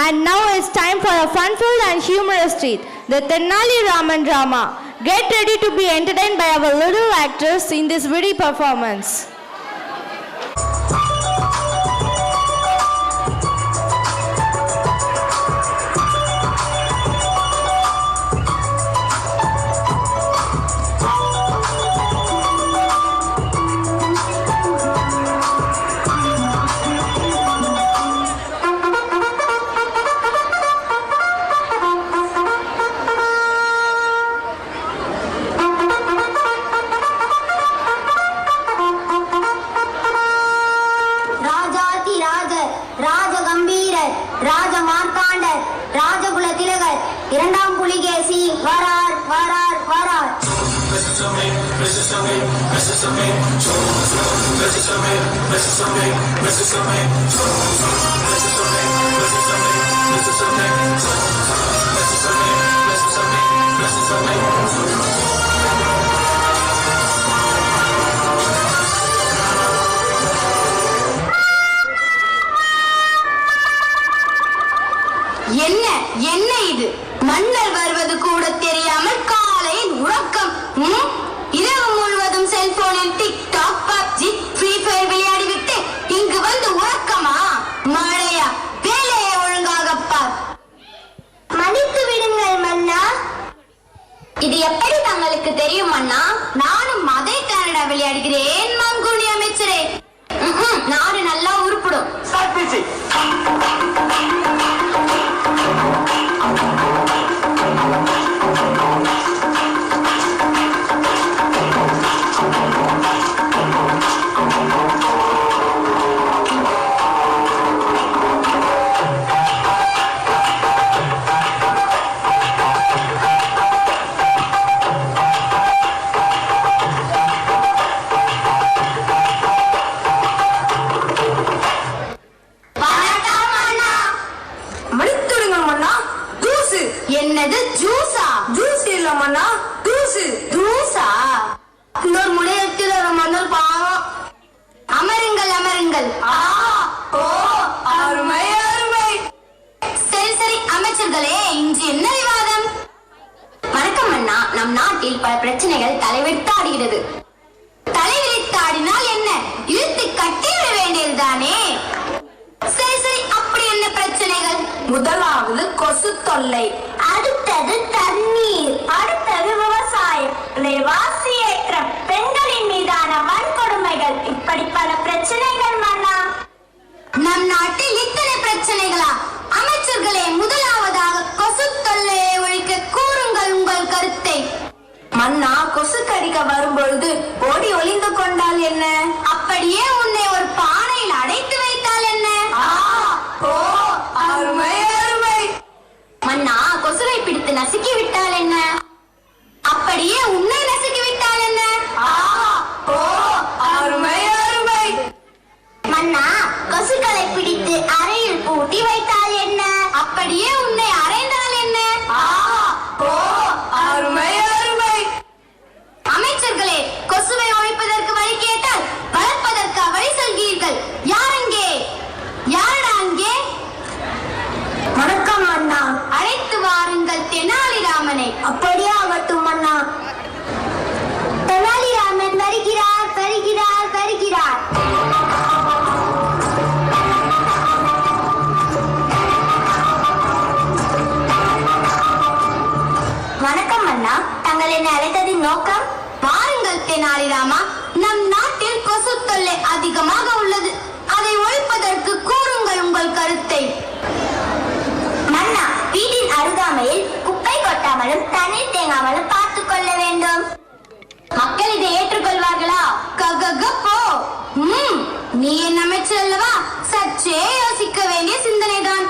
And now it's time for a fun-filled and humorous treat, the Tenali Raman drama. Get ready to be entertained by our little actors in this witty performance. இரண்டாம் புலிகேசி வரார் வரார் வரார். என்ன என்ன இது? மன்னர் வருவது கூட தெரியாமல் காலையில் உறக்கம். இரவு முழுவதும் செல்போனில் டிக்டாக், பப்ஜி, ஃப்ரீ ஃபயர் விளையாடிவிட்டு இங்கு வந்து உறக்கமா? மழையா? வேலையை ஒழுங்காக பார். மன்னித்து விடுங்கள் மன்னா. இது எப்படி தங்களுக்கு தெரியும் மன்னா? நானும் அதே கனடா விளையாடுகிறேன் மங்குனி அமைச்சரே. நாடு நல்லா உருப்பிடும். என்னது ஜூஸா? ஜூஸ் இல்ல மன்னா, ஜூஸ். ஜூஸா? இன்னொரு முளையத்தில் ஒரு மன்னர் பாவம். அமருங்கள் அமருங்கள். ஓ அருமை அருமை. சரி சரி அமைச்சர்களே, இன்று என்ன விவாதம்? வணக்கம் அண்ணா. நம் நாட்டில் பல பிரச்சனைகள் தலைவிரித்தாடுகிறது. தலைவிரித்தாடினால் என்ன? இழுத்து கட்டிவிட வேண்டியதுதானே. சரி சரி, அப்படி என்ன பிரச்சனைகள்? முதலாவது கொசு தொல்லை, அடுத்தது தண்ணீர், அடுத்தது விவசாயம், விலைவாசி ஏற்றம், பெண்களின் மீதான வன்கொடுமைகள், இப்படி பல பிரச்சனைகள் மன்னா. நம் நாட்டில் இத்தனை பிரச்சனைகளா? அமைச்சர்களே, முதலாவதாக கொசு தொல்லையை ஒழிக்க கூறுங்கள் உங்கள் கருத்தை. மன்னா, கொசு கடிக்க வரும்பொழுது ஓடி ஒளிந்து கொண்டால் என்ன? அப்படியே உன்னை ஒரு பானையில் அடைத்து வைத்தால் என்ன? ஓ அருமை அருமை. மன்னா, கொசுவை பிடித்து நசுக்கி விட்டால் என்ன? அப்படியே உன்னை நசுக்கி விட்டால் என்ன? ஓ அருமை அருமை. மன்னா, கொசுக்களை பிடித்து அறையில் பூட்டி வைத்தால் என்ன? அப்படியே உன்னை அறைந்தால் என்ன? ஓ அருமை அருமை. அமைச்சர்களே, கொசுவை ஒழிப்பதற்கு வழி கேட்டால் வளர்ப்பதற்கு வழி சொல்கிறீர்கள். யாரெங்கே? யாரடா அங்கே? வணக்கம் அண்ணா. அழைத்து வாருங்கள் தெனாலிராமனை. அப்படியே ஆகட்டும் அண்ணா. தெனாலிராமன் வருகிறார் வருகிறார் வருகிறார். வணக்கம் அண்ணா. தங்கள் என்னை அழைத்ததின் நோக்கம்? வாருங்கள் தெனாலிராமா. நம் நாட்டில் கொசு தொல்லை அதிகமாக உள்ளது. அதை ஒழிப்பதற்கு கூறுங்கள் உங்கள் கருத்தை. மன்னா, வீட்டின் அருகாமையில் குப்பை கொட்டாமலும் தண்ணீர் தேங்காமலும் பார்த்துக் கொள்ள வேண்டும். மக்கள் இதை ஏற்றுக்கொள்வார்களா? கககப்போ. நீ என் அமைச்சர் அல்லவா? சற்றே யோசிக்க வேண்டிய சிந்தனைதான்.